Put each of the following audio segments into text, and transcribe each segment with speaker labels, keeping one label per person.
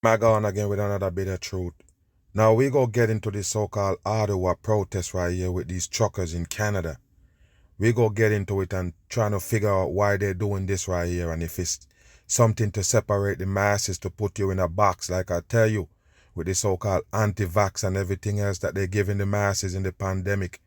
Speaker 1: I go on again with another bit of truth. Now we go get into this so-called Ottawa protest right here with these truckers in Canada. We go get into it and trying to figure out why they're doing this right here and if it's something to separate the masses to put you in a box, like I tell you, with the so-called anti-vax and everything else that they're giving the masses in the pandemic.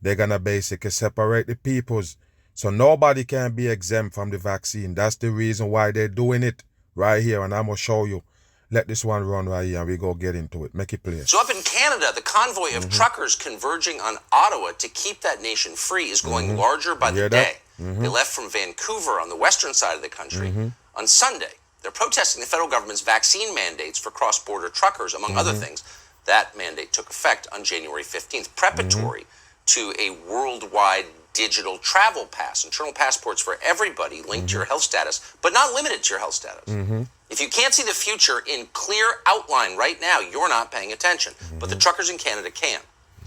Speaker 1: They're gonna basically separate the peoples so nobody can be exempt from the vaccine. That's the reason why they're doing it right here, and I'm gonna show you. Let this one run right here and we go get into it. Make it play.
Speaker 2: So up in Canada, the convoy of truckers converging on Ottawa to keep that nation free is growing larger by the day. They left from Vancouver on the western side of the country on Sunday. They're protesting the federal government's vaccine mandates for cross-border truckers, among other things. That mandate took effect on January 15th, preparatory to a worldwide digital travel pass, internal passports for everybody linked to your health status, but not limited to your health status. If you can't see the future in clear outline right now, you're not paying attention. But the truckers in Canada can.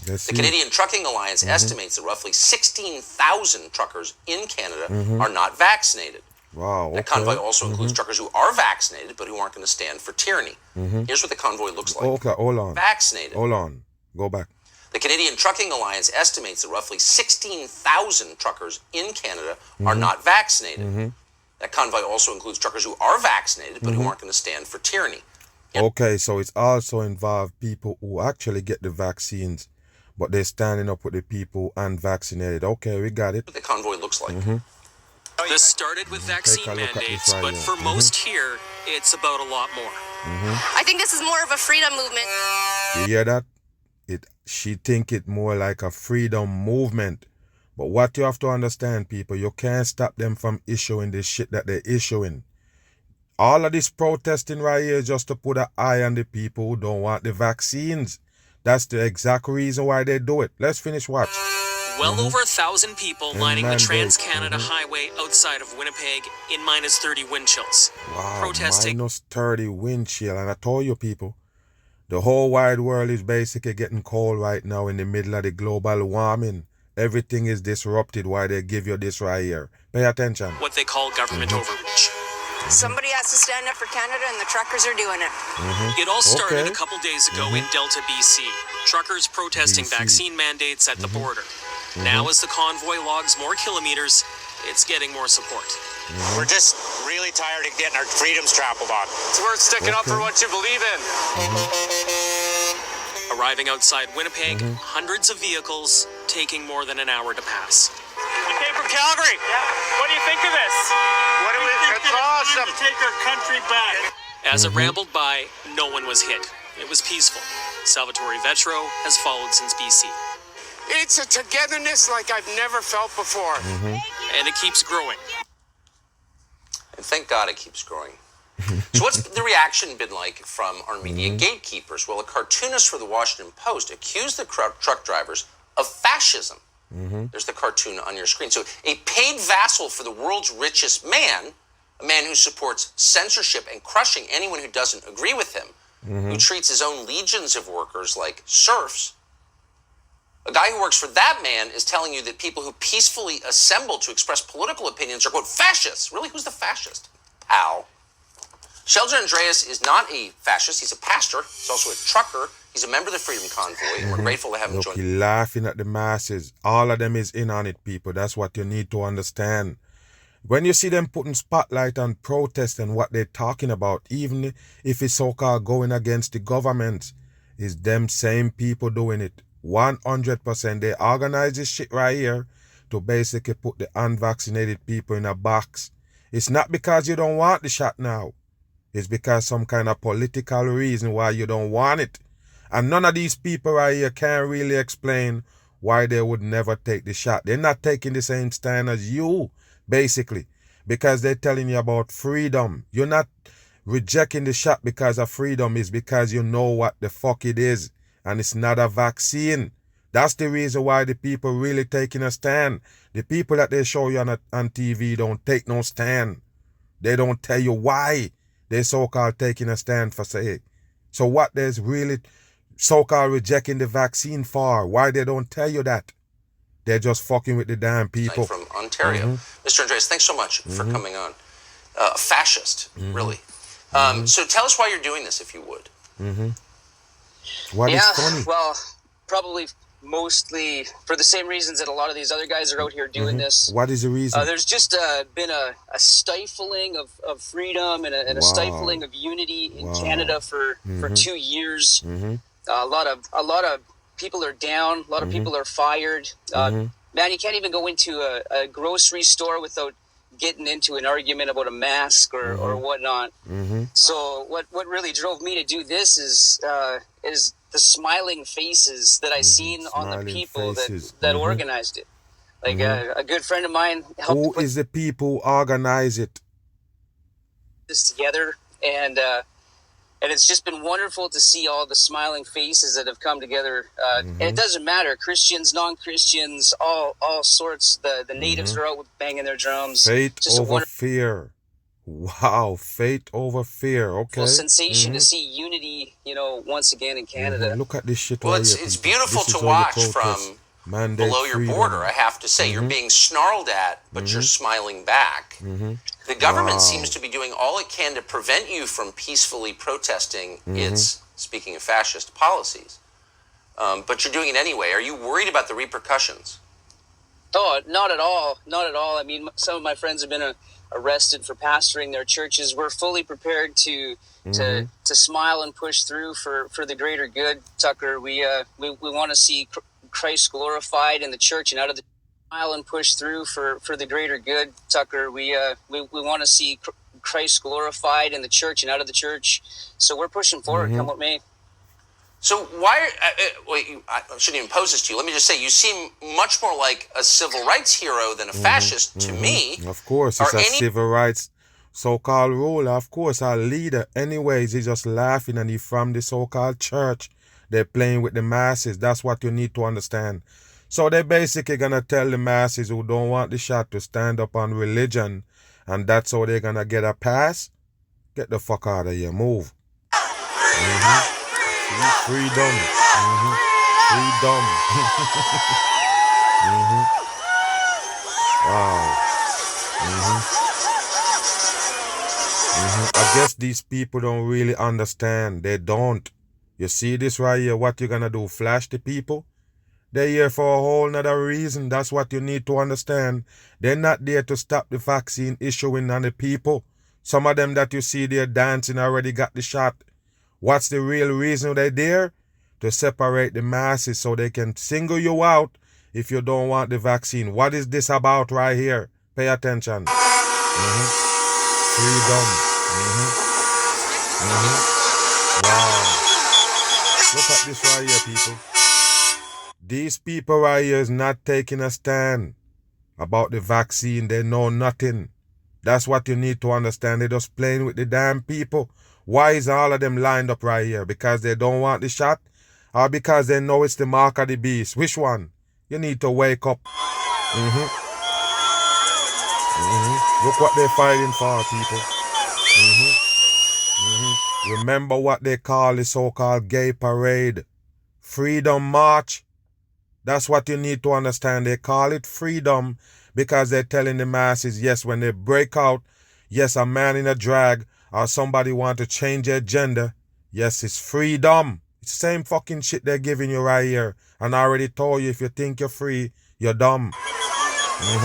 Speaker 2: The Canadian Trucking Alliance estimates that roughly 16,000 truckers in Canada are not vaccinated.
Speaker 1: Wow.
Speaker 2: That convoy also includes truckers who are vaccinated, but who aren't going to stand for tyranny. Here's what the convoy looks like.
Speaker 1: Okay, hold on.
Speaker 2: Vaccinated.
Speaker 1: Hold on. Go back.
Speaker 2: The Canadian Trucking Alliance estimates that roughly 16,000 truckers in Canada are not vaccinated. That convoy also includes truckers who are vaccinated, but who aren't going to stand for tyranny.
Speaker 1: Okay, so it's also involved people who actually get the vaccines, but they're standing up with the people unvaccinated. Okay, we got it.
Speaker 2: What the convoy looks like.
Speaker 3: This started with vaccine mandates, but for most here, it's about a lot more.
Speaker 4: I think this is more of a freedom movement.
Speaker 1: You hear that? She think it more like a freedom movement. But what you have to understand, people, you can't stop them from issuing this shit that they're issuing. All of this protesting right here is just to put an eye on the people who don't want the vaccines. That's the exact reason why they do it. Let's finish watch.
Speaker 3: Well over 1,000 people lining the Trans-Canada Highway outside of Winnipeg in minus 30 wind chills.
Speaker 1: Wow,
Speaker 3: protesting.
Speaker 1: minus 30 wind chill. And I told you, people, the whole wide world is basically getting cold right now in the middle of the global warming. Everything is disrupted while they give you this right here. Pay attention.
Speaker 3: What they call government overreach.
Speaker 4: Somebody has to stand up for Canada, and the truckers are doing it.
Speaker 3: It all started
Speaker 1: Okay.
Speaker 3: a couple days ago in Delta, BC. Truckers protesting
Speaker 1: BC.
Speaker 3: vaccine mandates at the border. Now as the convoy logs more kilometers, it's getting more support.
Speaker 5: We're just really tired of getting our freedoms trampled on.
Speaker 6: It's worth sticking up for what you believe in.
Speaker 3: Arriving outside Winnipeg, hundreds of vehicles taking more than an hour to pass.
Speaker 6: We came from Calgary. What do you think of this? It's awesome. To take our country back.
Speaker 3: As it rambled by, no one was hit. It was peaceful. Salvatore Vetro has followed since BC.
Speaker 7: It's a togetherness like I've never felt before.
Speaker 3: And it keeps growing.
Speaker 2: And thank God it keeps growing. So what's the reaction been like from our media gatekeepers? Well, a cartoonist for the Washington Post accused the truck drivers of fascism. There's the cartoon on your screen. So a paid vassal for the world's richest man, a man who supports censorship and crushing anyone who doesn't agree with him, who treats his own legions of workers like serfs. A guy who works for that man is telling you that people who peacefully assemble to express political opinions are, quote, fascists. Really, who's the fascist? Pal. Sheldon Andreas is not a fascist. He's a pastor. He's also a trucker. He's a member of the Freedom Convoy, and we're grateful to have him
Speaker 1: Look,
Speaker 2: join.
Speaker 1: he laughing at the masses. All of them is in on it, people. That's what you need to understand. When you see them putting spotlight on protest and what they're talking about, even if it's so-called going against the government, it's them same people doing it. 100%. They organize this shit right here to basically put the unvaccinated people in a box. It's not because you don't want the shot now. It's because some kind of political reason why you don't want it. And none of these people right here can really explain why they would never take the shot. They're not taking the same stand as you, basically, because they're telling you about freedom. You're not rejecting the shot because of freedom. It's because you know what the fuck it is. And it's not a vaccine. That's the reason why the people really taking a stand. The people that they show you on TV don't take no stand. They don't tell you why they so-called taking a stand for say. So what there's really so-called rejecting the vaccine for? Why they don't tell you that? They're just fucking with the damn people.
Speaker 2: From Ontario. Mr. Andreas, thanks so much for coming on. Fascist, really. So tell us why you're doing this, if you would.
Speaker 1: What is funny?
Speaker 8: Well, probably mostly for the same reasons that a lot of these other guys are out here doing this.
Speaker 1: What is the reason?
Speaker 8: There's just been a stifling of freedom and a stifling of unity in Canada for 2 years. A lot of people are down. A lot of people are fired. Man, you can't even go into a grocery store without getting into an argument about a mask or whatnot. So what really drove me to do this is the smiling faces that I seen on the people that organized it. Like a good friend of mine helped.
Speaker 1: Who is the people who organize it?
Speaker 8: This together, and it's just been wonderful to see all the smiling faces that have come together. And it doesn't matter, Christians, non-Christians, all sorts. The natives are out banging their drums.
Speaker 1: Faith
Speaker 8: just
Speaker 1: over fear. Wow, faith over fear. Okay.
Speaker 8: Sensation to see unity, once again in Canada.
Speaker 1: Look at this shit.
Speaker 2: Well,
Speaker 1: right
Speaker 2: it's
Speaker 1: here,
Speaker 2: beautiful
Speaker 1: this
Speaker 2: to watch from
Speaker 1: Mandate
Speaker 2: below your
Speaker 1: freedom.
Speaker 2: border, I have to say. You're being snarled at, but you're smiling back. The government seems to be doing all it can to prevent you from peacefully protesting its, speaking of fascist policies. But you're doing it anyway. Are you worried about the repercussions?
Speaker 8: Oh, not at all. Not at all. I mean, some of my friends have been arrested for pastoring their churches. We're fully prepared to smile and push through for the greater good, Tucker. We want to see Christ glorified in the church and out of the smile and push through for the greater good, Tucker. We want to see Christ glorified in the church and out of the church. So we're pushing forward. Come with me.
Speaker 2: So why? I shouldn't even pose this to you. Let me just say, you seem much more like a civil rights hero than a fascist to me.
Speaker 1: Of course, it's a civil rights so-called ruler. Of course, our leader. Anyways, he's just laughing, and he's from the so-called church. They're playing with the masses. That's what you need to understand. So they're basically gonna tell the masses who don't want the shot to stand up on religion, and that's how they're gonna get a pass. Get the fuck out of here. Move. Freedom. Freedom. Wow. I guess these people don't really understand. They don't. You see this right here? What you gonna do? Flash the people? They're here for a whole nother reason. That's what you need to understand. They're not there to stop the vaccine issuing on the people. Some of them that you see there dancing already got the shot. What's the real reason they're there? To separate the masses so they can single you out if you don't want the vaccine. What is this about right here? Pay attention. Freedom. Wow. Look at this right here, people. These people right here is not taking a stand about the vaccine. They know nothing. That's what you need to understand. They're just playing with the damn people. Why is all of them lined up right here? Because they don't want the shot? Or because they know it's the mark of the beast? Which one? You need to wake up. Look what they're fighting for, people. Remember what they call the so-called gay parade. Freedom March. That's what you need to understand. They call it freedom because they're telling the masses, yes, when they break out, yes, a man in a drag or somebody want to change their gender, yes, it's freedom. It's the same fucking shit they're giving you right here. And I already told you, if you think you're free, you're dumb. There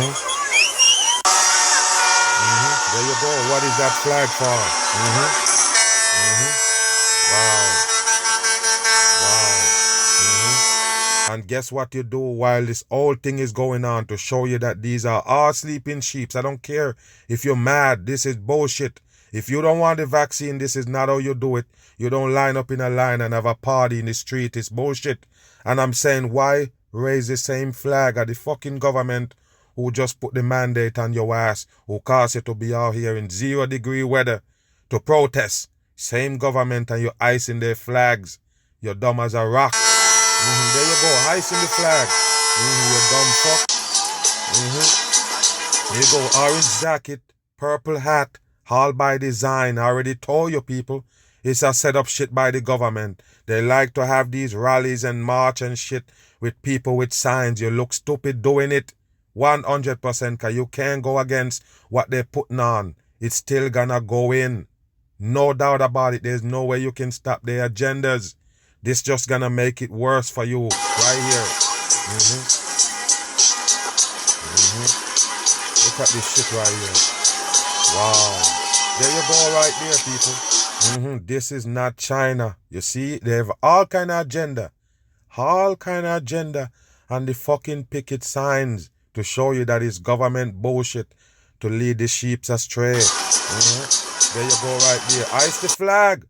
Speaker 1: you go. What is that flag for? Wow. And guess what you do while this whole thing is going on to show you that these are all sleeping sheep. I don't care if you're mad. This is bullshit. If you don't want the vaccine, this is not how you do it. You don't line up in a line and have a party in the street. It's bullshit. And I'm saying, why raise the same flag of the fucking government who just put the mandate on your ass, who caused you to be out here in 0-degree weather to protest? Same government, and you're icing their flags. You're dumb as a rock. There you go, icing the flag. You dumb fuck. There you go, orange jacket, purple hat, all by design. I already told you, people. It's a set up shit by the government. They like to have these rallies and march and shit with people with signs. You look stupid doing it. 100%, because you can't go against what they're putting on. It's still gonna go in. No doubt about it. There's no way you can stop their agendas. This just gonna make it worse for you right here. Look at this shit right here. Wow. There you go right there, people. This is not China. You see, they have all kind of agenda. All kind of agenda. And the fucking picket signs to show you that it's government bullshit to lead the sheep astray. There you go right there. Ice the flag.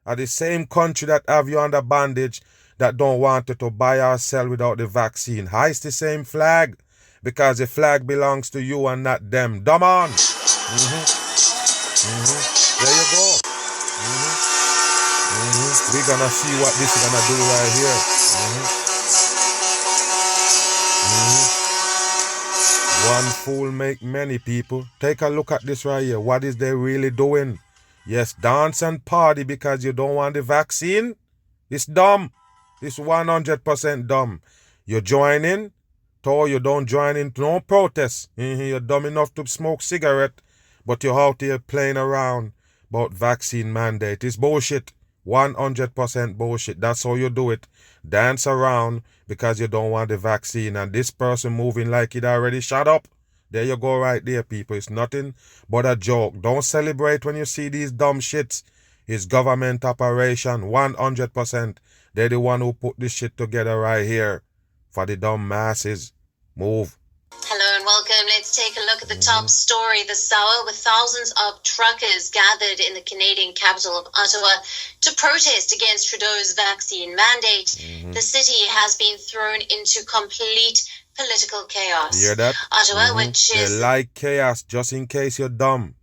Speaker 1: Are the same country that have you under bondage that don't want you to buy or sell without the vaccine. Hoist the same flag because the flag belongs to you and not them. Dumb on. There you go. We're gonna see what this is gonna do right here. One fool make many, people. Take a look at this right here. What is they really doing? Yes, dance and party because you don't want the vaccine. It's dumb. It's 100% dumb. You join in, or you don't join in, no protest. You're dumb enough to smoke cigarette, but you're out here playing around about vaccine mandate. It's bullshit. 100% bullshit. That's how you do it. Dance around because you don't want the vaccine. And this person moving like it already shut up. There you go right there, people. It's nothing but a joke. Don't celebrate when you see these dumb shits. It's government operation, 100%. They're the one who put this shit together right here for the dumb masses. Move.
Speaker 9: Hello and welcome. Let's take a look at the top story this hour, with thousands of truckers gathered in the Canadian capital of Ottawa to protest against Trudeau's vaccine mandate. The city has been thrown into complete political chaos.
Speaker 1: You hear that?
Speaker 9: Ottawa, which is...
Speaker 1: They like chaos, just in case you're dumb.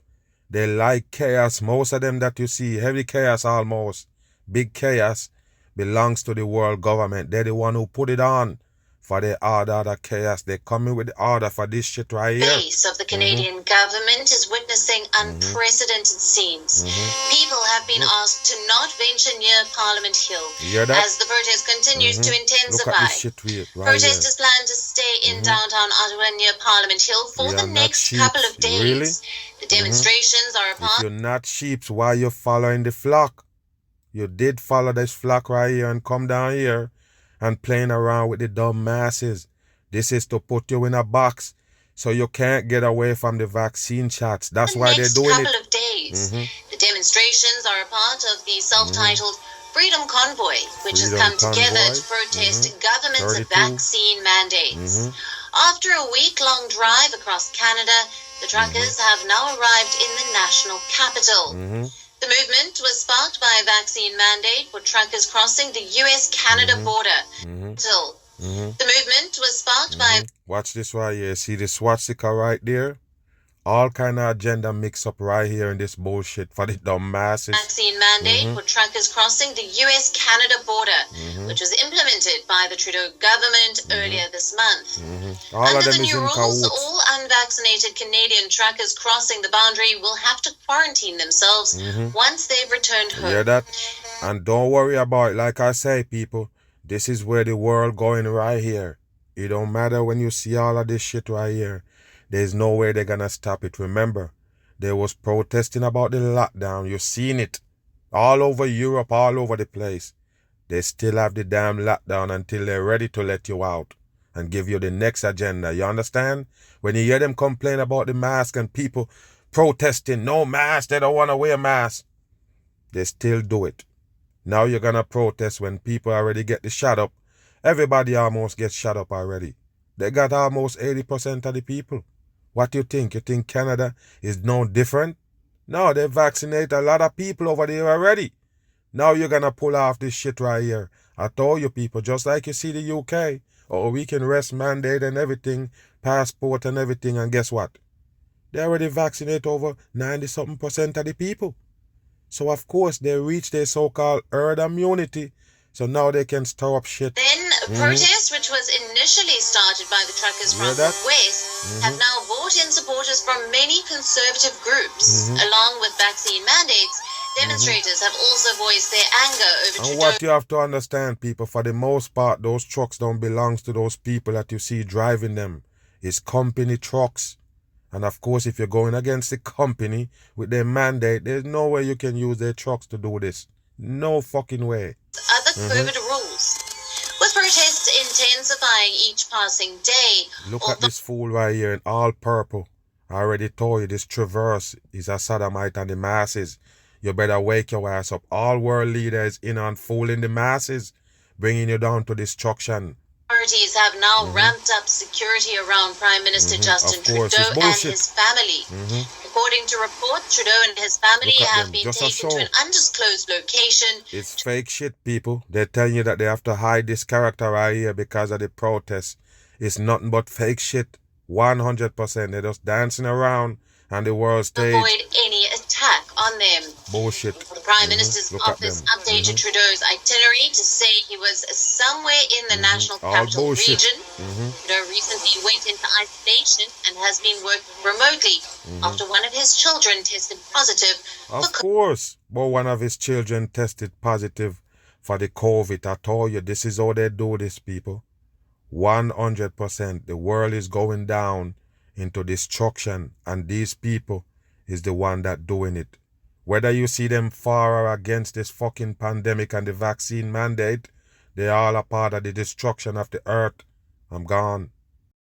Speaker 1: They like chaos. Most of them that you see, heavy chaos almost, big chaos, belongs to the world government. They're the one who put it on for the order, the chaos. They coming with the order for this shit right here.
Speaker 9: The base of the Canadian government is witnessing unprecedented scenes. People have been asked to not venture near Parliament Hill as the protest continues to intensify.
Speaker 1: Look at this shit right
Speaker 9: Protesters plan to stay in downtown Ottawa near Parliament Hill for the next couple of days.
Speaker 1: Really?
Speaker 9: The demonstrations are a part...
Speaker 1: If you're not sheep, why you following the flock? You did follow this flock right here and come down here and playing around with the dumb masses. This is to put you in a box so you can't get away from the vaccine shots. That's why they're doing it.
Speaker 9: Next couple of days. The demonstrations are a part of the self-titled Freedom Convoy, which has come together to protest government's vaccine mandates. After a week-long drive across Canada, the truckers have now arrived in the national capital. The movement was sparked by a vaccine mandate for truckers crossing the US-Canada border. The movement was sparked by...
Speaker 1: Watch this right here. See the swastika right there? All kind of agenda mix up right here in this bullshit for the dumb masses.
Speaker 9: Vaccine mandate for truckers crossing the US-Canada border, which was implemented by the Trudeau government earlier this month. Under the new rules, all unvaccinated Canadian truckers crossing the boundary will have to quarantine themselves once they've returned home.
Speaker 1: You hear that? And don't worry about it. Like I say, people, this is where the world going right here. It don't matter when you see all of this shit right here. There's no way they're gonna stop it. Remember, they was protesting about the lockdown. You've seen it all over Europe, all over the place. They still have the damn lockdown until they're ready to let you out and give you the next agenda. You understand? When you hear them complain about the mask and people protesting, no mask, they don't want to wear masks, they still do it. Now you're gonna protest when people already get the shot up. Everybody almost gets shot up already. They got almost 80% of the people. What do you think? You think Canada is no different? No, they vaccinate a lot of people over there already. Now you're going to pull off this shit right here. I told you people, just like you see the UK, or we can rest mandate and everything, passport and everything, and guess what? They already vaccinate over 90-something% of the people. So of course they reach their so-called herd immunity. So now they can stir up shit.
Speaker 9: Then a protest, which was initially started by the truckers from the West, have now brought in supporters from many conservative groups. Along with vaccine mandates, demonstrators have also voiced their anger over Trudeau.
Speaker 1: And what you have to understand, people, for the most part, those trucks don't belong to those people that you see driving them. It's company trucks. And of course, if you're going against the company with their mandate, there's no way you can use their trucks to do this. No fucking way.
Speaker 9: Other COVID rules. With protests intensifying each passing day.
Speaker 1: Look at this fool right here in all purple. I already told you this Traverse is a sodomite on the masses. You better wake your ass up. All world leaders in on fooling the masses, bringing you down to destruction.
Speaker 9: Authorities have now ramped up security around Prime Minister Justin Trudeau and his family. According to reports, Trudeau and his family have been taken to an undisclosed location.
Speaker 1: It's fake shit, people. They're telling you that they have to hide this character right here because of the protests. It's nothing but fake shit. 100%. They're just dancing around on the world stage.
Speaker 9: Avoid any attack on them.
Speaker 1: Bullshit.
Speaker 9: The Prime Minister's office updated Trudeau's itinerary to say he was somewhere in the National Capital Region. Trudeau recently went into isolation and has been working remotely after one of his children tested positive.
Speaker 1: Of course. But one of his children tested positive for the COVID. I told you, this is how they do this, people. 100%. The world is going down into destruction, and these people is the one that doing it. Whether you see them for or against this fucking pandemic and the vaccine mandate, they all are part of the destruction of the earth. I'm gone.